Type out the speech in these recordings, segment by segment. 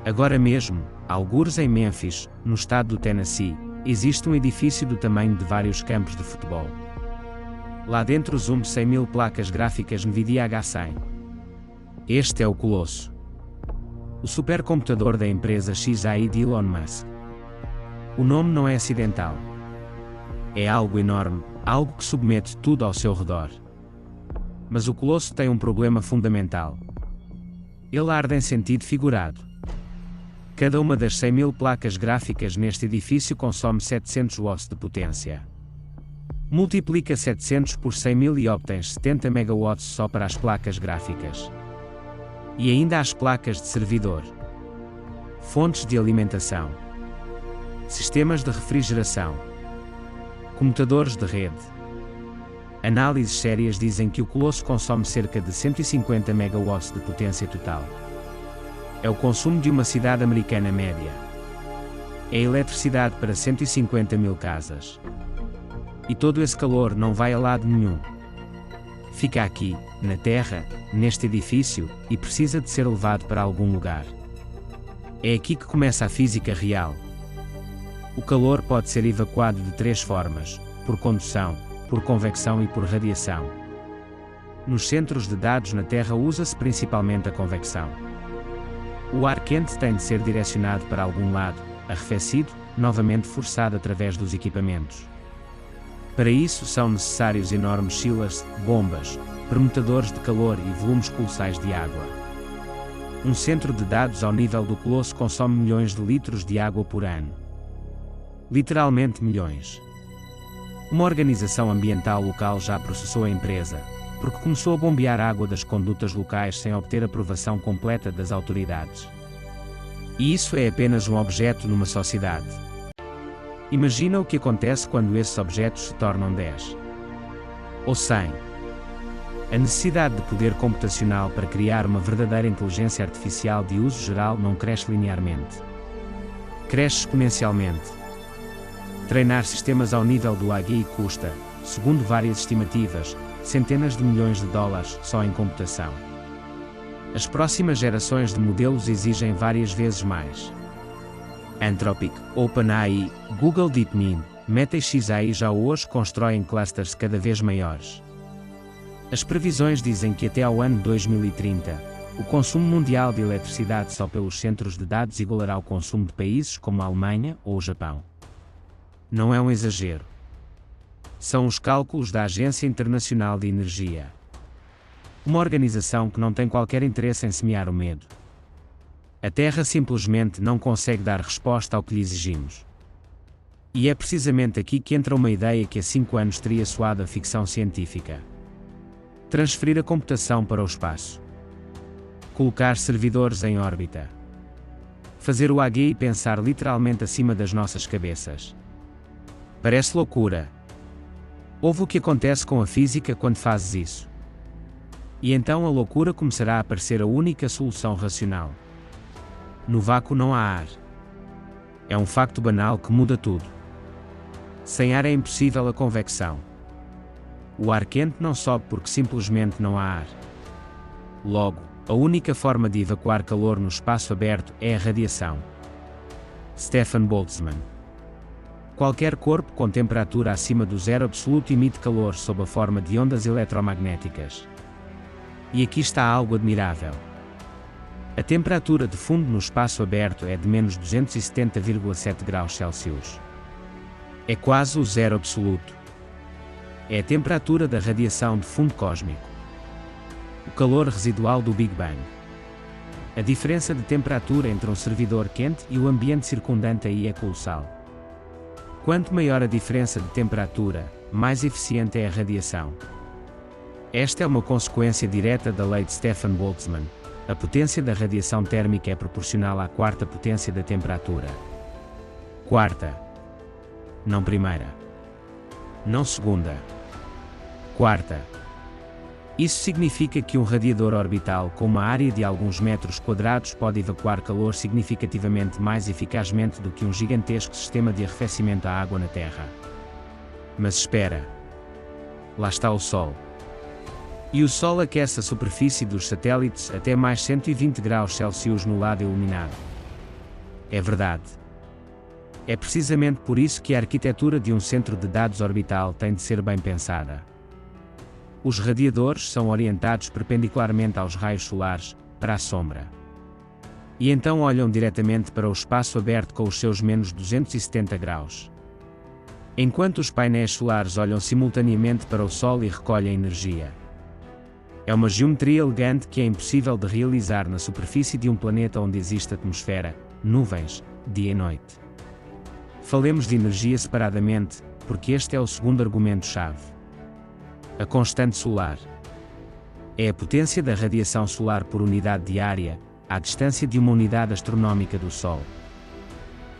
Agora mesmo, algures em Memphis, no estado do Tennessee, existe um edifício do tamanho de vários campos de futebol. Lá dentro zoom 100.000 placas gráficas NVIDIA H100. Este é o Colosso. O supercomputador da empresa XAI de Elon Musk. O nome não é acidental. É algo enorme, algo que submete tudo ao seu redor. Mas o Colosso tem um problema fundamental. Ele arde em sentido figurado. Cada uma das 100.000 placas gráficas neste edifício consome 700 watts de potência. Multiplica 700 por 100.000 e obtens 70 megawatts só para as placas gráficas. E ainda as placas de servidor. Fontes de alimentação. Sistemas de refrigeração. Computadores de rede. Análises sérias dizem que o Colosso consome cerca de 150 megawatts de potência total. É o consumo de uma cidade americana média. É eletricidade para 150.000 casas. E todo esse calor não vai a lado nenhum. Fica aqui, na Terra, neste edifício, e precisa de ser levado para algum lugar. É aqui que começa a física real. O calor pode ser evacuado de 3 formas: por condução, por convecção e por radiação. Nos centros de dados na Terra usa-se principalmente a convecção. O ar quente tem de ser direcionado para algum lado, arrefecido, novamente forçado através dos equipamentos. Para isso são necessários enormes chillers, bombas, permutadores de calor e volumes colossais de água. Um centro de dados ao nível do Colosso consome milhões de litros de água por ano. Literalmente milhões. Uma organização ambiental local já processou a empresa, porque começou a bombear água das condutas locais sem obter aprovação completa das autoridades. E isso é apenas um objeto numa sociedade. Imagina o que acontece quando esses objetos se tornam 10. Ou 100. A necessidade de poder computacional para criar uma verdadeira inteligência artificial de uso geral não cresce linearmente. Cresce exponencialmente. Treinar sistemas ao nível do AGI custa, segundo várias estimativas, centenas de milhões de dólares só em computação. As próximas gerações de modelos exigem várias vezes mais. Anthropic, OpenAI, Google DeepMind, Meta e XAI já hoje constroem clusters cada vez maiores. As previsões dizem que até ao ano 2030, o consumo mundial de eletricidade só pelos centros de dados igualará o consumo de países como a Alemanha ou o Japão. Não é um exagero. São os cálculos da Agência Internacional de Energia. Uma organização que não tem qualquer interesse em semear o medo. A Terra simplesmente não consegue dar resposta ao que lhe exigimos. E é precisamente aqui que entra uma ideia que há 5 anos teria soado a ficção científica. Transferir a computação para o espaço. Colocar servidores em órbita. Fazer o AGI pensar literalmente acima das nossas cabeças. Parece loucura. Ouve o que acontece com a física quando fazes isso. E então a loucura começará a parecer a única solução racional. No vácuo não há ar. É um facto banal que muda tudo. Sem ar é impossível a convecção. O ar quente não sobe porque simplesmente não há ar. Logo, a única forma de evacuar calor no espaço aberto é a radiação. Stefan Boltzmann. Qualquer corpo com temperatura acima do zero absoluto emite calor sob a forma de ondas eletromagnéticas. E aqui está algo admirável. A temperatura de fundo no espaço aberto é de menos 270,7 graus Celsius. É quase o zero absoluto. É a temperatura da radiação de fundo cósmico. O calor residual do Big Bang. A diferença de temperatura entre um servidor quente e o ambiente circundante aí é colossal. Quanto maior a diferença de temperatura, mais eficiente é a radiação. Esta é uma consequência direta da lei de Stefan Boltzmann. A potência da radiação térmica é proporcional à quarta potência da temperatura. Quarta. Não primeira. Não segunda. Quarta. Isso significa que um radiador orbital com uma área de alguns metros quadrados pode evacuar calor significativamente mais eficazmente do que um gigantesco sistema de arrefecimento à água na Terra. Mas espera. Lá está o Sol. E o Sol aquece a superfície dos satélites até mais 120 graus Celsius no lado iluminado. É verdade. É precisamente por isso que a arquitetura de um centro de dados orbital tem de ser bem pensada. Os radiadores são orientados perpendicularmente aos raios solares, para a sombra. E então olham diretamente para o espaço aberto com os seus menos 270 graus. Enquanto os painéis solares olham simultaneamente para o Sol e recolhem energia. É uma geometria elegante que é impossível de realizar na superfície de um planeta onde existe atmosfera, nuvens, dia e noite. Falemos de energia separadamente, porque este é o segundo argumento-chave. A constante solar. É a potência da radiação solar por unidade diária, à distância de uma unidade astronómica do Sol.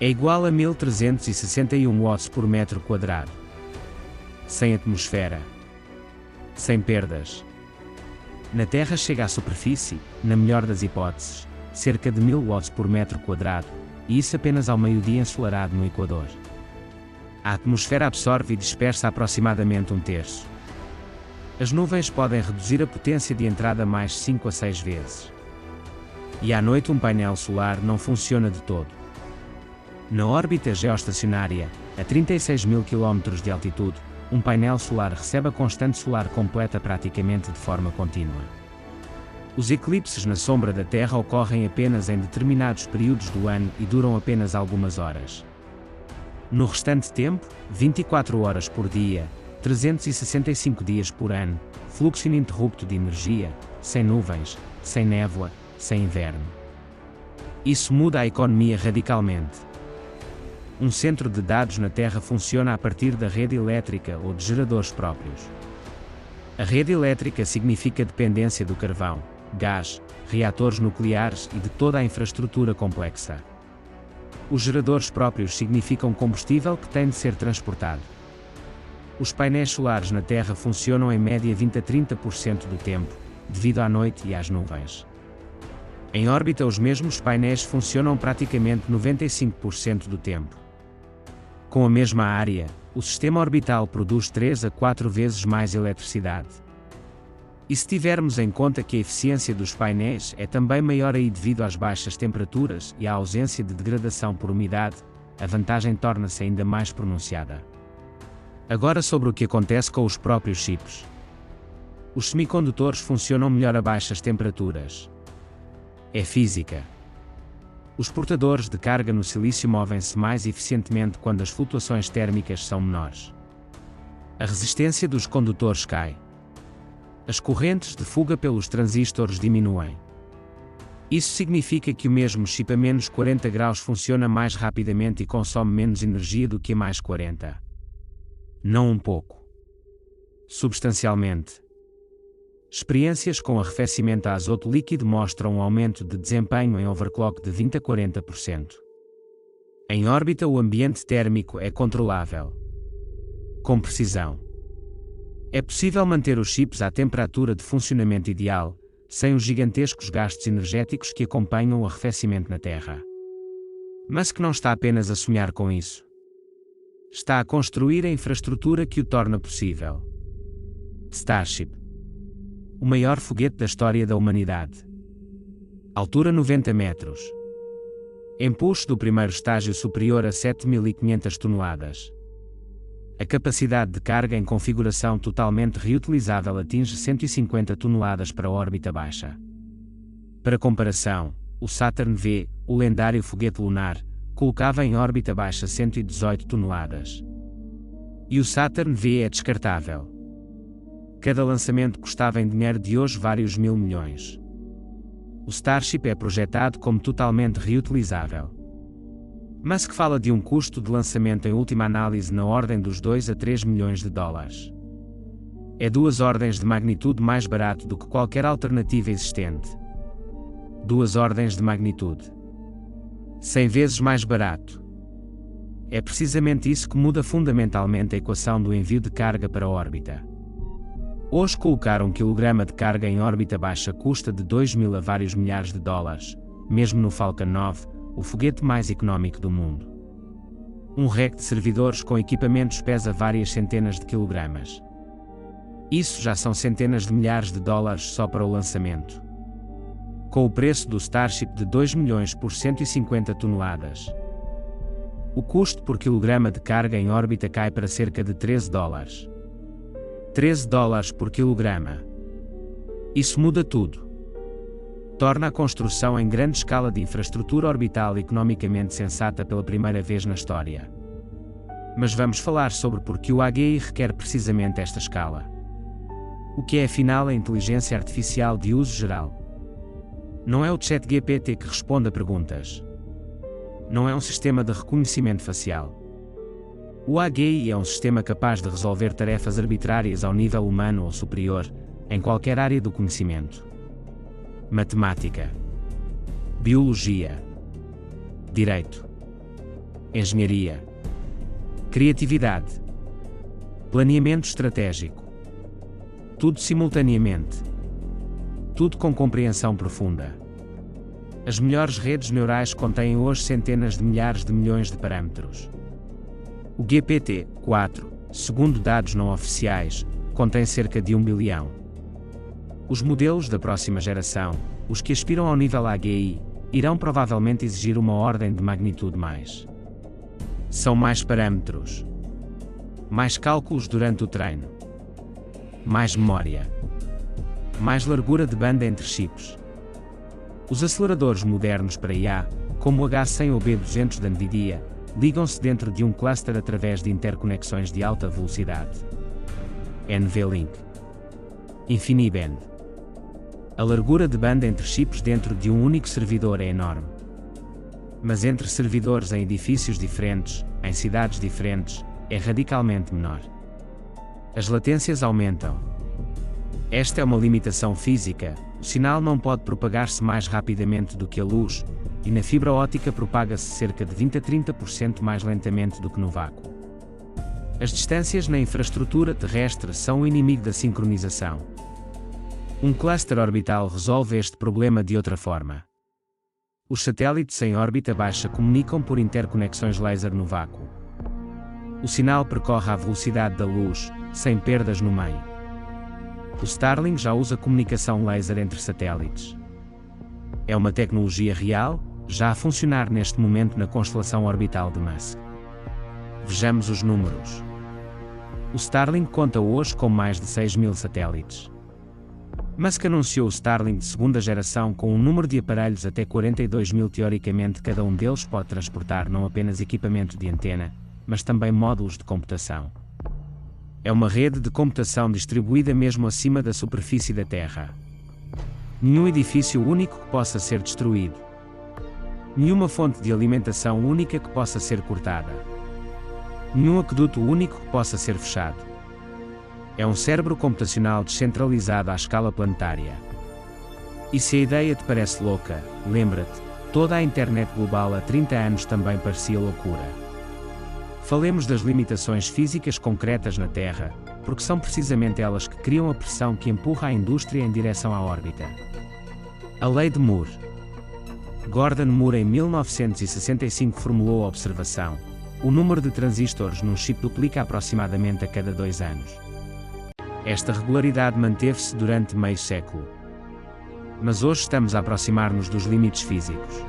É igual a 1361 watts por metro quadrado. Sem atmosfera. Sem perdas. Na Terra chega à superfície, na melhor das hipóteses, cerca de 1000 watts por metro quadrado, e isso apenas ao meio-dia ensolarado no Equador. A atmosfera absorve e dispersa aproximadamente 1/3. As nuvens podem reduzir a potência de entrada mais 5 a 6 vezes. E à noite um painel solar não funciona de todo. Na órbita geoestacionária, a 36.000 km de altitude, um painel solar recebe a constante solar completa praticamente de forma contínua. Os eclipses na sombra da Terra ocorrem apenas em determinados períodos do ano e duram apenas algumas horas. No restante tempo, 24 horas por dia, 365 dias por ano, fluxo ininterrupto de energia, sem nuvens, sem névoa, sem inverno. Isso muda a economia radicalmente. Um centro de dados na Terra funciona a partir da rede elétrica ou de geradores próprios. A rede elétrica significa dependência do carvão, gás, reatores nucleares e de toda a infraestrutura complexa. Os geradores próprios significam combustível que tem de ser transportado. Os painéis solares na Terra funcionam em média 20 a 30% do tempo, devido à noite e às nuvens. Em órbita os mesmos painéis funcionam praticamente 95% do tempo. Com a mesma área, o sistema orbital produz 3 a 4 vezes mais eletricidade. E se tivermos em conta que a eficiência dos painéis é também maior aí devido às baixas temperaturas e à ausência de degradação por umidade, a vantagem torna-se ainda mais pronunciada. Agora sobre o que acontece com os próprios chips. Os semicondutores funcionam melhor a baixas temperaturas. É física. Os portadores de carga no silício movem-se mais eficientemente quando as flutuações térmicas são menores. A resistência dos condutores cai. As correntes de fuga pelos transistores diminuem. Isso significa que o mesmo chip a menos 40 graus funciona mais rapidamente e consome menos energia do que a mais 40. Não um pouco. Substancialmente. Experiências com arrefecimento a azoto líquido mostram um aumento de desempenho em overclock de 20 a 40%. Em órbita o ambiente térmico é controlável. Com precisão. É possível manter os chips à temperatura de funcionamento ideal, sem os gigantescos gastos energéticos que acompanham o arrefecimento na Terra. Mas que não está apenas a sonhar com isso. Está a construir a infraestrutura que o torna possível. Starship. O maior foguete da história da humanidade. Altura 90 metros. Empuxo do primeiro estágio superior a 7.500 toneladas. A capacidade de carga em configuração totalmente reutilizável atinge 150 toneladas para a órbita baixa. Para comparação, o Saturn V, o lendário foguete lunar, colocava em órbita baixa 118 toneladas. E o Saturn V é descartável. Cada lançamento custava em dinheiro de hoje vários mil milhões. O Starship é projetado como totalmente reutilizável. Mas que fala de um custo de lançamento em última análise na ordem dos 2 a 3 milhões de dólares. É 2 ordens de magnitude mais barato do que qualquer alternativa existente. 2 ordens de magnitude. 100 vezes mais barato. É precisamente isso que muda fundamentalmente a equação do envio de carga para a órbita. Hoje colocar 1 kg de carga em órbita baixa custa de 2.000 a vários milhares de dólares, mesmo no Falcon 9, o foguete mais económico do mundo. Um rack de servidores com equipamentos pesa várias centenas de quilogramas. Isso já são centenas de milhares de dólares só para o lançamento. com o preço do Starship de 2 milhões por 150 toneladas. O custo por quilograma de carga em órbita cai para cerca de 13 dólares. 13 dólares por quilograma. Isso muda tudo. Torna a construção em grande escala de infraestrutura orbital economicamente sensata pela primeira vez na história. Mas vamos falar sobre por que o AGI requer precisamente esta escala. O que é afinal a inteligência artificial de uso geral? Não é o ChatGPT que responde a perguntas. Não é um sistema de reconhecimento facial. O AGI é um sistema capaz de resolver tarefas arbitrárias ao nível humano ou superior, em qualquer área do conhecimento. Matemática, biologia, direito, engenharia, criatividade, planeamento estratégico. Tudo simultaneamente. Tudo com compreensão profunda. As melhores redes neurais contêm hoje centenas de milhares de milhões de parâmetros. O GPT-4, segundo dados não oficiais, contém cerca de 1 bilhão. Os modelos da próxima geração, os que aspiram ao nível AGI, irão provavelmente exigir uma ordem de magnitude mais. São mais parâmetros. Mais cálculos durante o treino. Mais memória. Mais largura de banda entre chips. Os aceleradores modernos para IA, como o H100 ou B200 da NVIDIA, ligam-se dentro de um cluster através de interconexões de alta velocidade. NVLink. InfiniBand. A largura de banda entre chips dentro de um único servidor é enorme. Mas entre servidores em edifícios diferentes, em cidades diferentes, é radicalmente menor. As latências aumentam. Esta é uma limitação física, o sinal não pode propagar-se mais rapidamente do que a luz, e na fibra óptica propaga-se cerca de 20 a 30% mais lentamente do que no vácuo. As distâncias na infraestrutura terrestre são o inimigo da sincronização. Um cluster orbital resolve este problema de outra forma. Os satélites em órbita baixa comunicam por interconexões laser no vácuo. O sinal percorre à velocidade da luz, sem perdas no meio. O Starlink já usa comunicação laser entre satélites. É uma tecnologia real, já a funcionar neste momento na constelação orbital de Musk. Vejamos os números. O Starlink conta hoje com mais de 6.000 satélites. Musk anunciou o Starlink de segunda geração com um número de aparelhos até 42.000. Teoricamente, cada um deles pode transportar não apenas equipamento de antena, mas também módulos de computação. É uma rede de computação distribuída mesmo acima da superfície da Terra. Nenhum edifício único que possa ser destruído. Nenhuma fonte de alimentação única que possa ser cortada. Nenhum aqueduto único que possa ser fechado. É um cérebro computacional descentralizado à escala planetária. E se a ideia te parece louca, lembra-te, toda a internet global há 30 anos também parecia loucura. Falemos das limitações físicas concretas na Terra, porque são precisamente elas que criam a pressão que empurra a indústria em direção à órbita. A Lei de Moore. Gordon Moore em 1965 formulou a observação: o número de transistores num chip duplica aproximadamente a cada 2 anos. Esta regularidade manteve-se durante meio século. Mas hoje estamos a aproximar-nos dos limites físicos.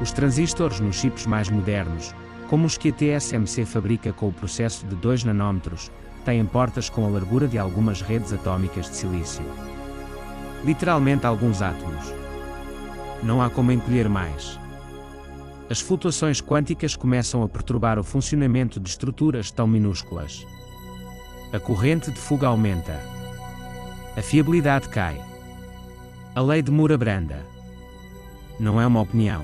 Os transistores nos chips mais modernos, como os que a TSMC fabrica com o processo de 2 nanômetros, têm portas com a largura de algumas redes atômicas de silício. Literalmente alguns átomos. Não há como encolher mais. As flutuações quânticas começam a perturbar o funcionamento de estruturas tão minúsculas. A corrente de fuga aumenta. A fiabilidade cai. A lei de Moore abranda. Não é uma opinião.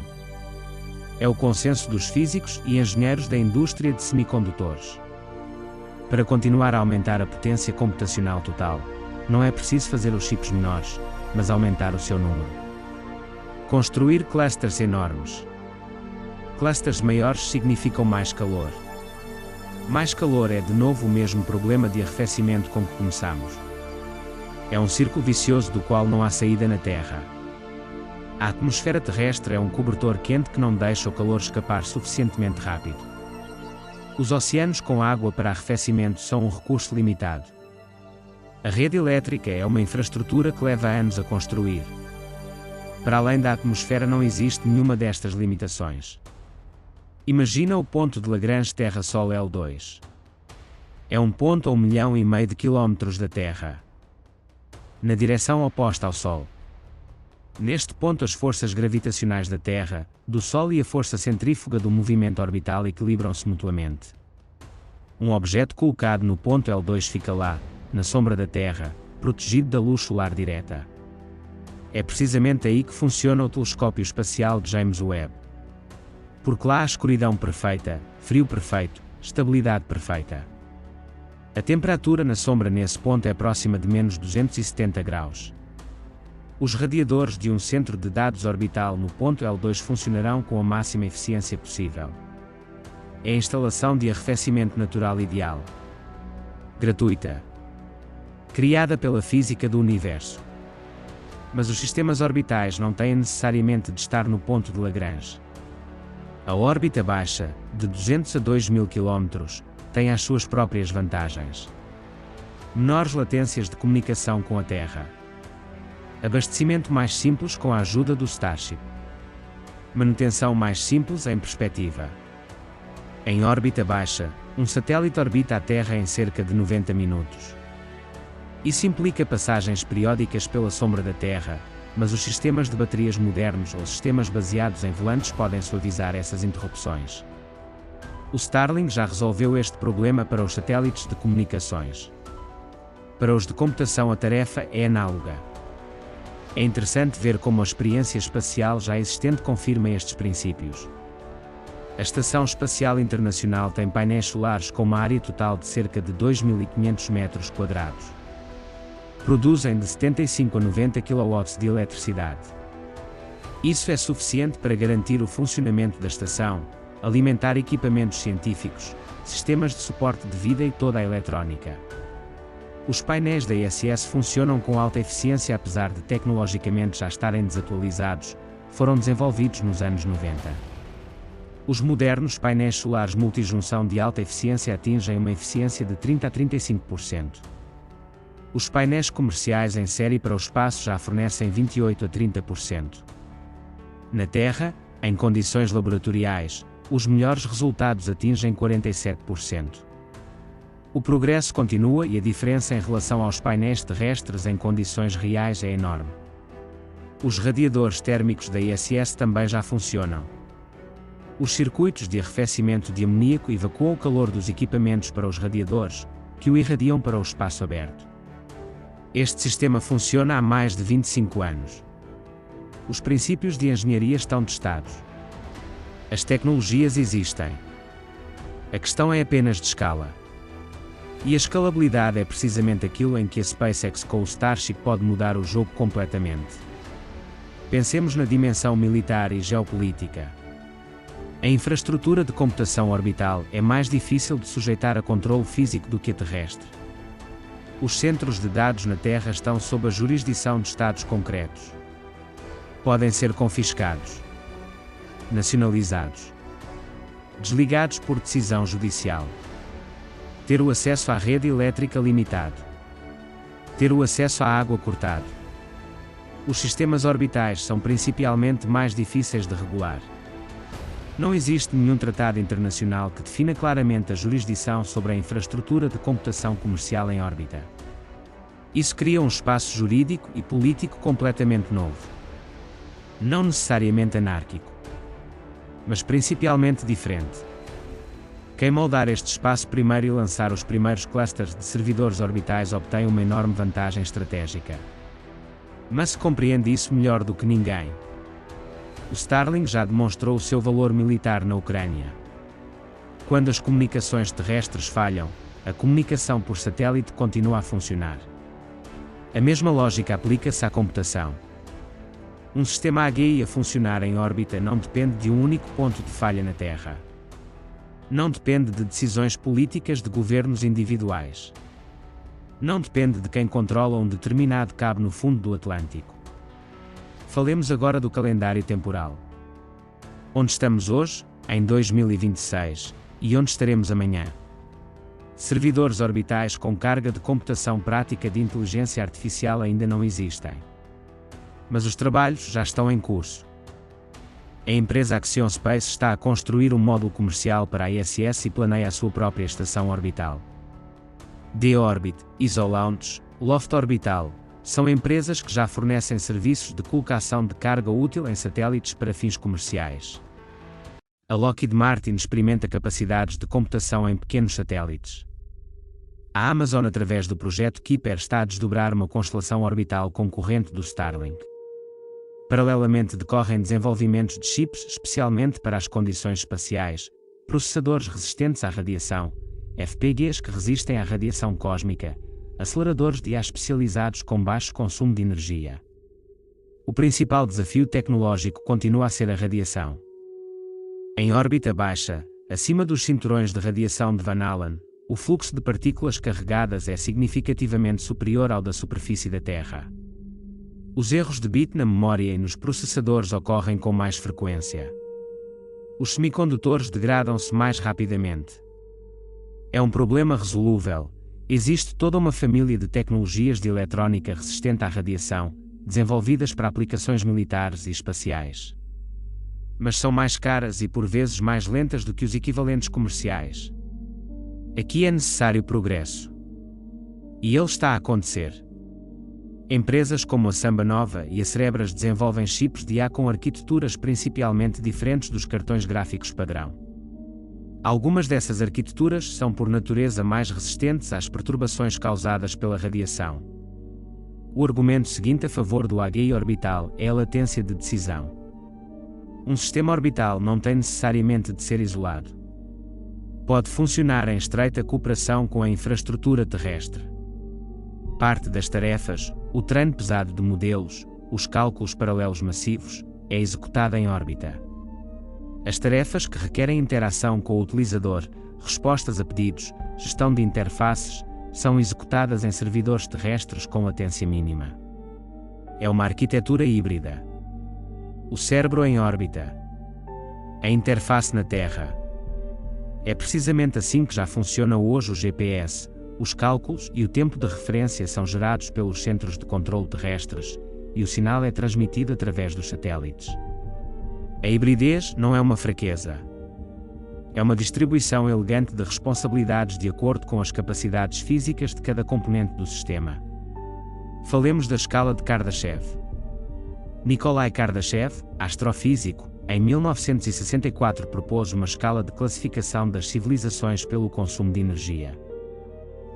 É o consenso dos físicos e engenheiros da indústria de semicondutores. Para continuar a aumentar a potência computacional total, não é preciso fazer os chips menores, mas aumentar o seu número. Construir clusters enormes. Clusters maiores significam mais calor. Mais calor é de novo o mesmo problema de arrefecimento com que começamos. É um círculo vicioso do qual não há saída na Terra. A atmosfera terrestre é um cobertor quente que não deixa o calor escapar suficientemente rápido. Os oceanos com água para arrefecimento são um recurso limitado. A rede elétrica é uma infraestrutura que leva anos a construir. Para além da atmosfera não existe nenhuma destas limitações. Imagina o ponto de Lagrange Terra-Sol L2. É um ponto a 1,5 milhão de quilómetros da Terra, na direção oposta ao Sol. Neste ponto as forças gravitacionais da Terra, do Sol e a força centrífuga do movimento orbital equilibram-se mutuamente. Um objeto colocado no ponto L2 fica lá, na sombra da Terra, protegido da luz solar direta. É precisamente aí que funciona o telescópio espacial de James Webb. Porque lá há escuridão perfeita, frio perfeito, estabilidade perfeita. A temperatura na sombra nesse ponto é próxima de menos 270 graus. Os radiadores de um centro de dados orbital no ponto L2 funcionarão com a máxima eficiência possível. É a instalação de arrefecimento natural ideal. Gratuita. Criada pela física do universo. Mas os sistemas orbitais não têm necessariamente de estar no ponto de Lagrange. A órbita baixa, de 200 a 2.000 km, tem as suas próprias vantagens. Menores latências de comunicação com a Terra. Abastecimento mais simples com a ajuda do Starship. Manutenção mais simples em perspectiva. Em órbita baixa, um satélite orbita a Terra em cerca de 90 minutos. Isso implica passagens periódicas pela sombra da Terra, mas os sistemas de baterias modernos ou sistemas baseados em volantes podem suavizar essas interrupções. O Starlink já resolveu este problema para os satélites de comunicações. Para os de computação a tarefa é análoga. É interessante ver como a experiência espacial já existente confirma estes princípios. A Estação Espacial Internacional tem painéis solares com uma área total de cerca de 2.500 metros quadrados. Produzem de 75 a 90 kW de eletricidade. Isso é suficiente para garantir o funcionamento da estação, alimentar equipamentos científicos, sistemas de suporte de vida e toda a eletrónica. Os painéis da ISS funcionam com alta eficiência apesar de tecnologicamente já estarem desatualizados, foram desenvolvidos nos anos 90. Os modernos painéis solares multijunção de alta eficiência atingem uma eficiência de 30 a 35%. Os painéis comerciais em série para o espaço já fornecem 28 a 30%. Na Terra, em condições laboratoriais, os melhores resultados atingem 47%. O progresso continua e a diferença em relação aos painéis terrestres em condições reais é enorme. Os radiadores térmicos da ISS também já funcionam. Os circuitos de arrefecimento de amoníaco evacuam o calor dos equipamentos para os radiadores, que o irradiam para o espaço aberto. Este sistema funciona há mais de 25 anos. Os princípios de engenharia estão testados. As tecnologias existem. A questão é apenas de escala. E a escalabilidade é precisamente aquilo em que a SpaceX com o Starship pode mudar o jogo completamente. Pensemos na dimensão militar e geopolítica. A infraestrutura de computação orbital é mais difícil de sujeitar a controle físico do que a terrestre. Os centros de dados na Terra estão sob a jurisdição de Estados concretos. Podem ser confiscados, nacionalizados, desligados por decisão judicial. Ter o acesso à rede elétrica limitado. Ter o acesso à água cortado. Os sistemas orbitais são principalmente mais difíceis de regular. Não existe nenhum tratado internacional que defina claramente a jurisdição sobre a infraestrutura de computação comercial em órbita. Isso cria um espaço jurídico e político completamente novo. Não necessariamente anárquico, mas principalmente diferente. Quem moldar este espaço primeiro e lançar os primeiros clusters de servidores orbitais obtém uma enorme vantagem estratégica. Mas se compreende isso melhor do que ninguém. O Starlink já demonstrou o seu valor militar na Ucrânia. Quando as comunicações terrestres falham, a comunicação por satélite continua a funcionar. A mesma lógica aplica-se à computação. Um sistema AGI a funcionar em órbita não depende de um único ponto de falha na Terra. Não depende de decisões políticas de governos individuais. Não depende de quem controla um determinado cabo no fundo do Atlântico. Falemos agora do calendário temporal. Onde estamos hoje, em 2026, e onde estaremos amanhã? Servidores orbitais com carga de computação prática de inteligência artificial ainda não existem. mas os trabalhos já estão em curso. A empresa Axiom Space está a construir um módulo comercial para a ISS e planeia a sua própria estação orbital. D-Orbit, ISO-Launch, Loft Orbital são empresas que já fornecem serviços de colocação de carga útil em satélites para fins comerciais. A Lockheed Martin experimenta capacidades de computação em pequenos satélites. A Amazon, através do projeto Kuiper, está a desdobrar uma constelação orbital concorrente do Starlink. Paralelamente decorrem desenvolvimentos de chips especialmente para as condições espaciais, processadores resistentes à radiação, FPGAs que resistem à radiação cósmica, aceleradores de IA especializados com baixo consumo de energia. O principal desafio tecnológico continua a ser a radiação. Em órbita baixa, acima dos cinturões de radiação de Van Allen, o fluxo de partículas carregadas é significativamente superior ao da superfície da Terra. Os erros de bit na memória e nos processadores ocorrem com mais frequência. Os semicondutores degradam-se mais rapidamente. É um problema resolúvel. Existe toda uma família de tecnologias de eletrónica resistente à radiação, desenvolvidas para aplicações militares e espaciais. Mas são mais caras e por vezes mais lentas do que os equivalentes comerciais. Aqui é necessário progresso. E ele está a acontecer. Empresas como a Samba Nova e a Cerebras desenvolvem chips de IA com arquiteturas principalmente diferentes dos cartões gráficos padrão. Algumas dessas arquiteturas são por natureza mais resistentes às perturbações causadas pela radiação. O argumento seguinte a favor do AGI orbital é a latência de decisão. Um sistema orbital não tem necessariamente de ser isolado. Pode funcionar em estreita cooperação com a infraestrutura terrestre. Parte das tarefas, o treino pesado de modelos, os cálculos paralelos massivos, é executada em órbita. As tarefas que requerem interação com o utilizador, respostas a pedidos, gestão de interfaces, são executadas em servidores terrestres com latência mínima. É uma arquitetura híbrida. O cérebro em órbita. A interface na Terra. É precisamente assim que já funciona hoje o GPS. Os cálculos e o tempo de referência são gerados pelos centros de controle terrestres, e o sinal é transmitido através dos satélites. A hibridez não é uma fraqueza. É uma distribuição elegante de responsabilidades de acordo com as capacidades físicas de cada componente do sistema. Falemos da escala de Kardashev. Nikolai Kardashev, astrofísico, em 1964 propôs uma escala de classificação das civilizações pelo consumo de energia.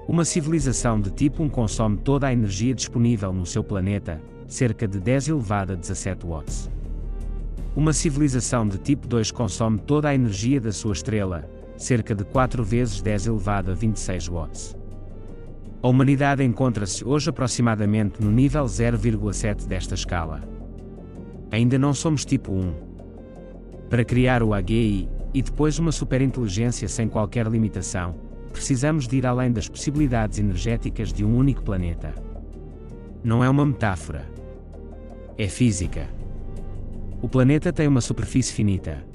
Uma civilização de tipo 1 consome toda a energia disponível no seu planeta, cerca de 10 elevado a 17 watts. Uma civilização de tipo 2 consome toda a energia da sua estrela, cerca de 4 vezes 10 elevado a 26 watts. A humanidade encontra-se hoje aproximadamente no nível 0,7 desta escala. Ainda não somos tipo 1. Para criar o AGI, e depois uma superinteligência sem qualquer limitação, precisamos de ir além das possibilidades energéticas de um único planeta. Não é uma metáfora. É física. O planeta tem uma superfície finita.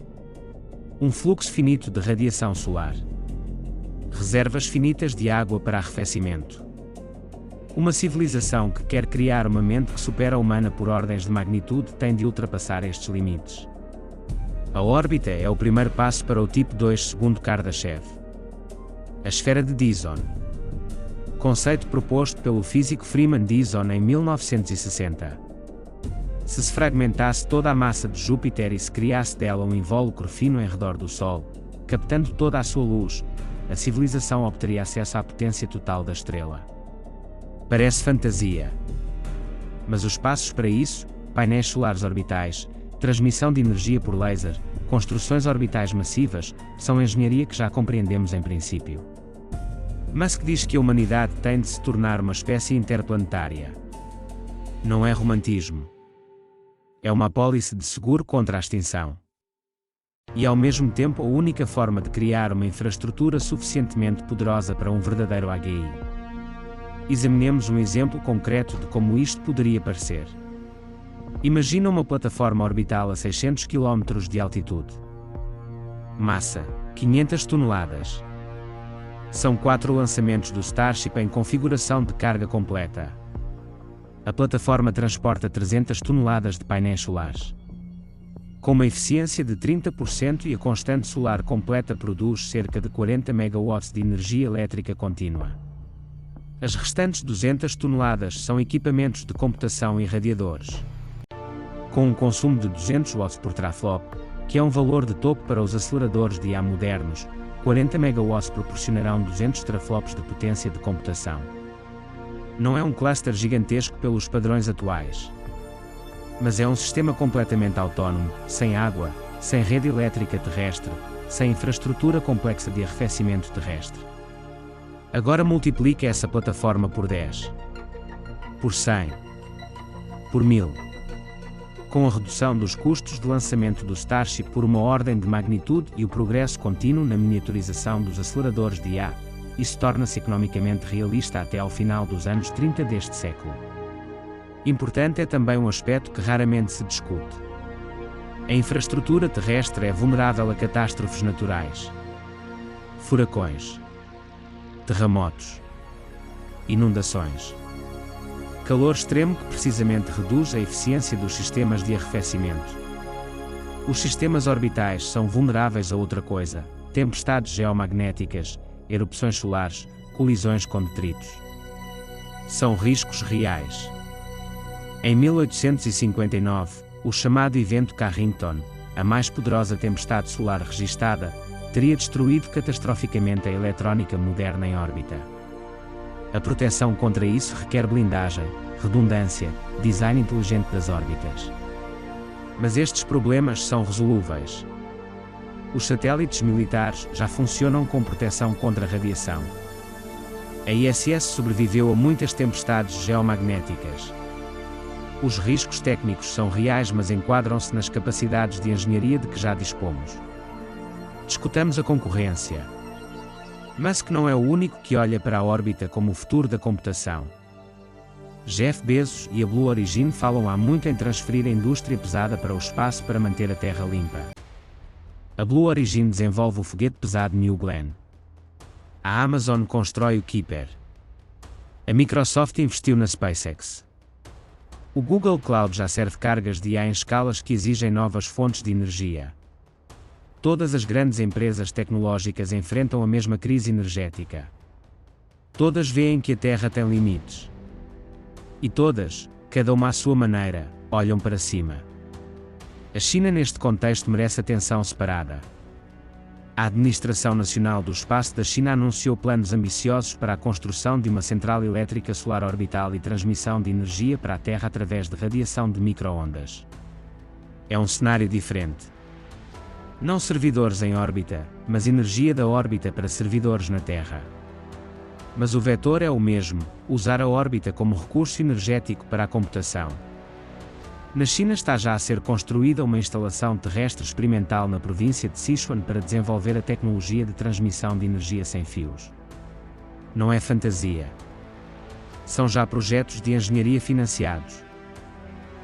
Um fluxo finito de radiação solar. Reservas finitas de água para arrefecimento. Uma civilização que quer criar uma mente que supera a humana por ordens de magnitude tem de ultrapassar estes limites. A órbita é o primeiro passo para o tipo 2 segundo Kardashev. A esfera de Dyson. Conceito proposto pelo físico Freeman Dyson em 1960. Se se fragmentasse toda a massa de Júpiter e se criasse dela um invólucro fino em redor do Sol, captando toda a sua luz, a civilização obteria acesso à potência total da estrela. Parece fantasia. Mas os passos para isso, painéis solares orbitais, transmissão de energia por laser, construções orbitais massivas, são engenharia que já compreendemos em princípio. Musk diz que a humanidade tem de se tornar uma espécie interplanetária. Não é romantismo. É uma apólice de seguro contra a extinção. E ao mesmo tempo a única forma de criar uma infraestrutura suficientemente poderosa para um verdadeiro AGI. Examinemos um exemplo concreto de como isto poderia parecer. Imagina uma plataforma orbital a 600 km de altitude. Massa: 500 toneladas. São 4 lançamentos do Starship em configuração de carga completa. A plataforma transporta 300 toneladas de painéis solares. Com uma eficiência de 30% e a constante solar completa produz cerca de 40 megawatts de energia elétrica contínua. As restantes 200 toneladas são equipamentos de computação e radiadores. Com um consumo de 200 watts por teraflop, que é um valor de topo para os aceleradores de IA modernos, 40 megawatts proporcionarão 200 teraflops de potência de computação. Não é um cluster gigantesco pelos padrões atuais, mas é um sistema completamente autónomo, sem água, sem rede elétrica terrestre, sem infraestrutura complexa de arrefecimento terrestre. Agora multiplique essa plataforma por 10, por 100, por 1000. Com a redução dos custos de lançamento do Starship por uma ordem de magnitude e o progresso contínuo na miniaturização dos aceleradores de IA, isso torna-se economicamente realista até ao final dos anos 30 deste século. Importante é também um aspecto que raramente se discute. A infraestrutura terrestre é vulnerável a catástrofes naturais, furacões, terremotos, inundações, calor extremo que precisamente reduz a eficiência dos sistemas de arrefecimento. Os sistemas orbitais são vulneráveis a outra coisa: tempestades geomagnéticas, erupções solares, colisões com detritos. São riscos reais. Em 1859, o chamado evento Carrington, a mais poderosa tempestade solar registada, teria destruído catastroficamente a eletrónica moderna em órbita. A proteção contra isso requer blindagem, redundância, design inteligente das órbitas. Mas estes problemas são resolúveis. Os satélites militares já funcionam com proteção contra radiação. A ISS sobreviveu a muitas tempestades geomagnéticas. Os riscos técnicos são reais, mas enquadram-se nas capacidades de engenharia de que já dispomos. Discutamos a concorrência. Musk não é o único que olha para a órbita como o futuro da computação. Jeff Bezos e a Blue Origin falam há muito em transferir a indústria pesada para o espaço para manter a Terra limpa. A Blue Origin desenvolve o foguete pesado New Glenn. A Amazon constrói o Kuiper. A Microsoft investiu na SpaceX. O Google Cloud já serve cargas de IA em escalas que exigem novas fontes de energia. Todas as grandes empresas tecnológicas enfrentam a mesma crise energética. Todas veem que a Terra tem limites. E todas, cada uma à sua maneira, olham para cima. A China neste contexto merece atenção separada. A Administração Nacional do Espaço da China anunciou planos ambiciosos para a construção de uma central elétrica solar orbital e transmissão de energia para a Terra através de radiação de micro-ondas. É um cenário diferente. Não servidores em órbita, mas energia da órbita para servidores na Terra. Mas o vetor é o mesmo: usar a órbita como recurso energético para a computação. Na China está já a ser construída uma instalação terrestre experimental na província de Sichuan para desenvolver a tecnologia de transmissão de energia sem fios. Não é fantasia. São já projetos de engenharia financiados.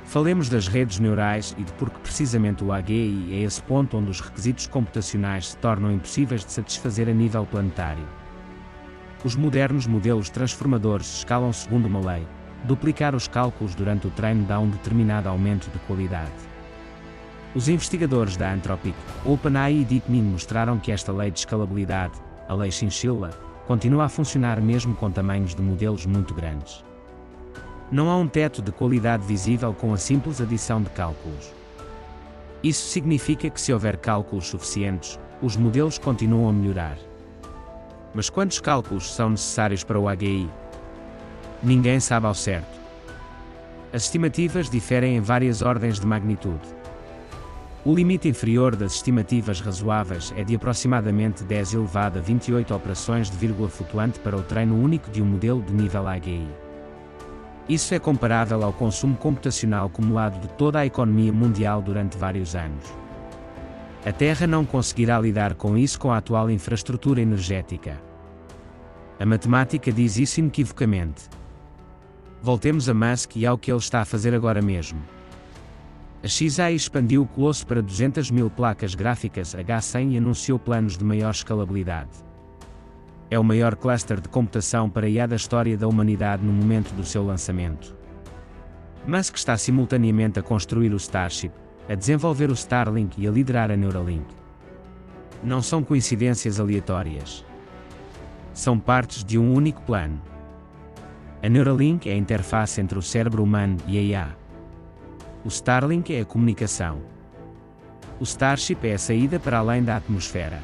Falemos das redes neurais e de porque precisamente o AGI é esse ponto onde os requisitos computacionais se tornam impossíveis de satisfazer a nível planetário. Os modernos modelos transformadores escalam segundo uma lei: duplicar os cálculos durante o treino dá um determinado aumento de qualidade. Os investigadores da Anthropic, OpenAI e DeepMind mostraram que esta lei de escalabilidade, a lei Chinchilla, continua a funcionar mesmo com tamanhos de modelos muito grandes. Não há um teto de qualidade visível com a simples adição de cálculos. Isso significa que se houver cálculos suficientes, os modelos continuam a melhorar. Mas quantos cálculos são necessários para o AGI? Ninguém sabe ao certo. As estimativas diferem em várias ordens de magnitude. O limite inferior das estimativas razoáveis é de aproximadamente 10 elevado a 28 operações de vírgula flutuante para o treino único de um modelo de nível AGI. Isso é comparável ao consumo computacional acumulado de toda a economia mundial durante vários anos. A Terra não conseguirá lidar com isso com a atual infraestrutura energética. A matemática diz isso inequivocamente. Voltemos a Musk e ao que ele está a fazer agora mesmo. A Xai expandiu o colosso para 200.000 placas gráficas H100 e anunciou planos de maior escalabilidade. É o maior cluster de computação para IA da história da humanidade no momento do seu lançamento. Musk está simultaneamente a construir o Starship, a desenvolver o Starlink e a liderar a Neuralink. Não são coincidências aleatórias. São partes de um único plano. A Neuralink é a interface entre o cérebro humano e a IA. O Starlink é a comunicação. O Starship é a saída para além da atmosfera.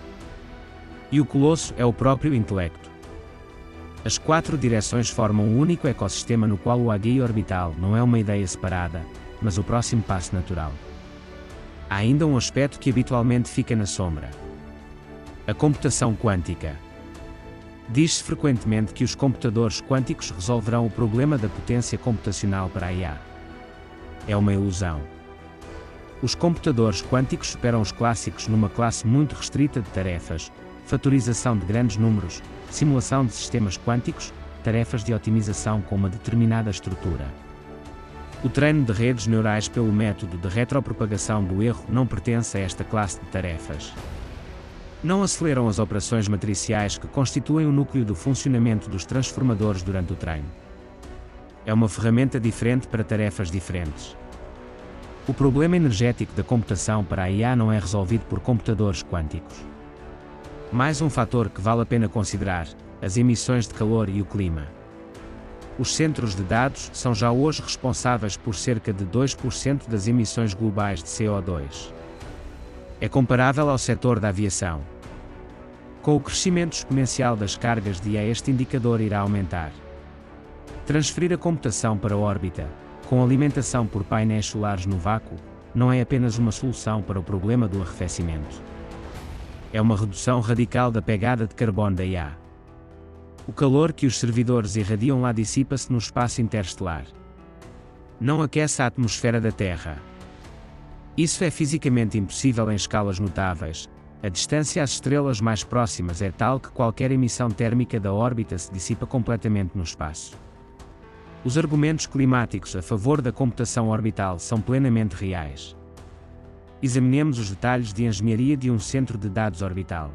E o Colosso é o próprio intelecto. As 4 direções formam um único ecossistema no qual o AGI orbital não é uma ideia separada, mas o próximo passo natural. Há ainda um aspecto que habitualmente fica na sombra. A computação quântica. Diz-se frequentemente que os computadores quânticos resolverão o problema da potência computacional para a IA. É uma ilusão. Os computadores quânticos superam os clássicos numa classe muito restrita de tarefas: fatorização de grandes números, simulação de sistemas quânticos, tarefas de otimização com uma determinada estrutura. O treino de redes neurais pelo método de retropropagação do erro não pertence a esta classe de tarefas. Não aceleram as operações matriciais que constituem o núcleo do funcionamento dos transformadores durante o treino. É uma ferramenta diferente para tarefas diferentes. O problema energético da computação para a IA não é resolvido por computadores quânticos. Mais um fator que vale a pena considerar: as emissões de calor e o clima. Os centros de dados são já hoje responsáveis por cerca de 2% das emissões globais de CO2. É comparável ao setor da aviação. Com o crescimento exponencial das cargas de IA, este indicador irá aumentar. Transferir a computação para a órbita, com alimentação por painéis solares no vácuo, não é apenas uma solução para o problema do arrefecimento. É uma redução radical da pegada de carbono da IA. O calor que os servidores irradiam lá dissipa-se no espaço interestelar. Não aquece a atmosfera da Terra. Isso é fisicamente impossível em escalas notáveis. A distância às estrelas mais próximas é tal que qualquer emissão térmica da órbita se dissipa completamente no espaço. Os argumentos climáticos a favor da computação orbital são plenamente reais. Examinemos os detalhes de engenharia de um centro de dados orbital.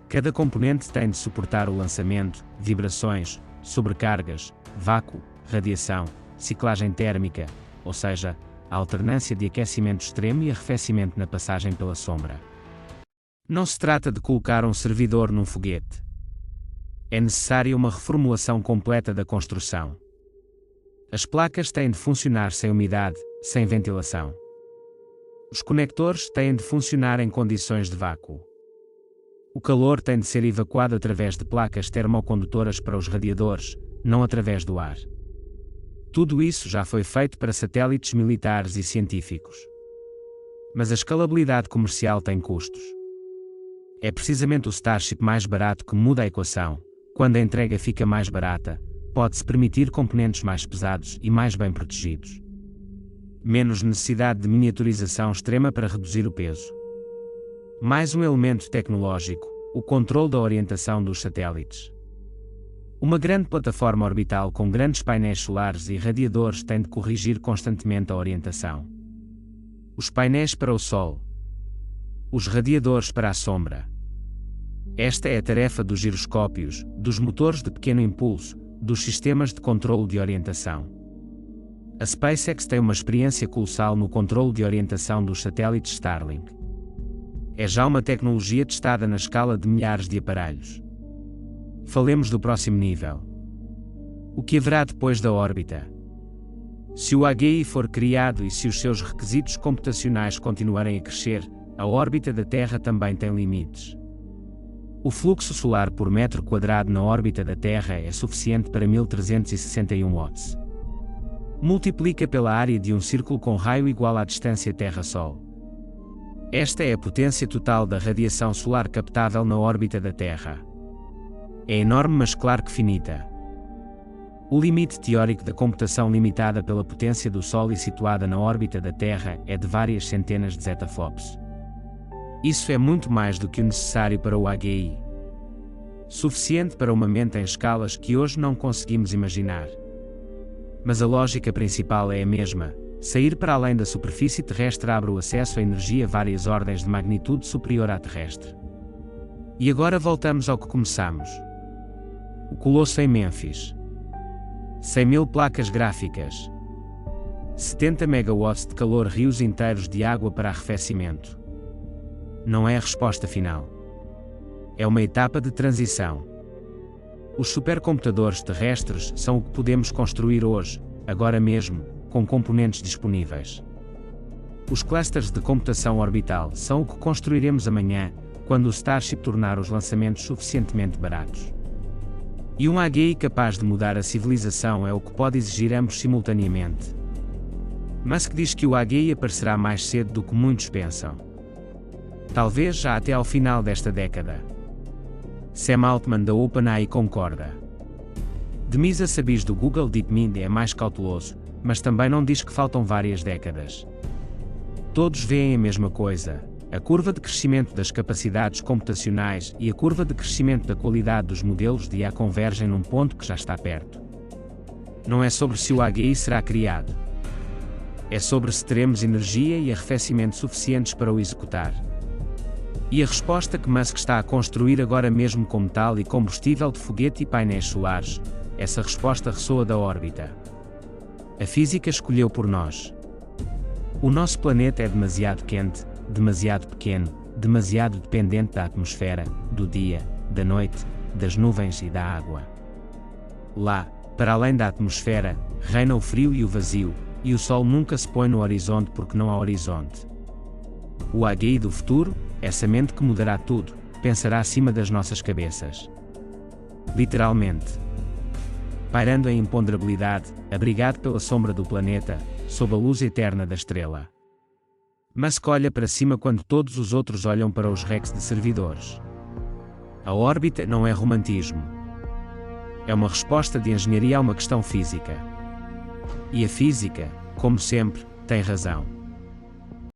Cada componente tem de suportar o lançamento, vibrações, sobrecargas, vácuo, radiação, ciclagem térmica, ou seja, a alternância de aquecimento extremo e arrefecimento na passagem pela sombra. Não se trata de colocar um servidor num foguete. É necessária uma reformulação completa da construção. As placas têm de funcionar sem umidade, sem ventilação. Os conectores têm de funcionar em condições de vácuo. O calor tem de ser evacuado através de placas termocondutoras para os radiadores, não através do ar. Tudo isso já foi feito para satélites militares e científicos. Mas a escalabilidade comercial tem custos. É precisamente o Starship mais barato que muda a equação. Quando a entrega fica mais barata, pode-se permitir componentes mais pesados e mais bem protegidos. Menos necessidade de miniaturização extrema para reduzir o peso. Mais um elemento tecnológico: o controle da orientação dos satélites. Uma grande plataforma orbital com grandes painéis solares e radiadores tem de corrigir constantemente a orientação. Os painéis para o Sol. Os radiadores para a sombra. Esta é a tarefa dos giroscópios, dos motores de pequeno impulso, dos sistemas de controle de orientação. A SpaceX tem uma experiência colossal no controle de orientação dos satélites Starlink. É já uma tecnologia testada na escala de milhares de aparelhos. Falemos do próximo nível. O que haverá depois da órbita? Se o AGI for criado e se os seus requisitos computacionais continuarem a crescer, a órbita da Terra também tem limites. O fluxo solar por metro quadrado na órbita da Terra é suficiente para 1361 watts. Multiplica pela área de um círculo com raio igual à distância Terra-Sol. Esta é a potência total da radiação solar captável na órbita da Terra. É enorme, mas claro que finita. O limite teórico da computação limitada pela potência do Sol e situada na órbita da Terra é de várias centenas de zettaflops. Isso é muito mais do que o necessário para o AGI. Suficiente para uma mente em escalas que hoje não conseguimos imaginar. Mas a lógica principal é a mesma: sair para além da superfície terrestre abre o acesso a energia várias ordens de magnitude superior à terrestre. E agora voltamos ao que começamos. O Colosso em Mênfis. 100.000 placas gráficas. 70 megawatts de calor, rios inteiros de água para arrefecimento. Não é a resposta final. É uma etapa de transição. Os supercomputadores terrestres são o que podemos construir hoje, agora mesmo, com componentes disponíveis. Os clusters de computação orbital são o que construiremos amanhã, quando o Starship tornar os lançamentos suficientemente baratos. E um AGI capaz de mudar a civilização é o que pode exigir ambos simultaneamente. Musk diz que o AGI aparecerá mais cedo do que muitos pensam. Talvez já até ao final desta década. Sam Altman da OpenAI concorda. Demisa Sabis do Google DeepMind é mais cauteloso, mas também não diz que faltam várias décadas. Todos veem a mesma coisa: a curva de crescimento das capacidades computacionais e a curva de crescimento da qualidade dos modelos de IA convergem num ponto que já está perto. Não é sobre se o AGI será criado. É sobre se teremos energia e arrefecimento suficientes para o executar. E a resposta que Musk está a construir agora mesmo com metal e combustível de foguete e painéis solares, essa resposta ressoa da órbita. A física escolheu por nós. O nosso planeta é demasiado quente, demasiado pequeno, demasiado dependente da atmosfera, do dia, da noite, das nuvens e da água. Lá, para além da atmosfera, reina o frio e o vazio, e o sol nunca se põe no horizonte porque não há horizonte. O AGI do futuro, essa mente que mudará tudo, pensará acima das nossas cabeças. Literalmente. Pairando em imponderabilidade, abrigado pela sombra do planeta, sob a luz eterna da estrela. Musk olha para cima quando todos os outros olham para os racks de servidores. A órbita não é romantismo. É uma resposta de engenharia a uma questão física. E a física, como sempre, tem razão.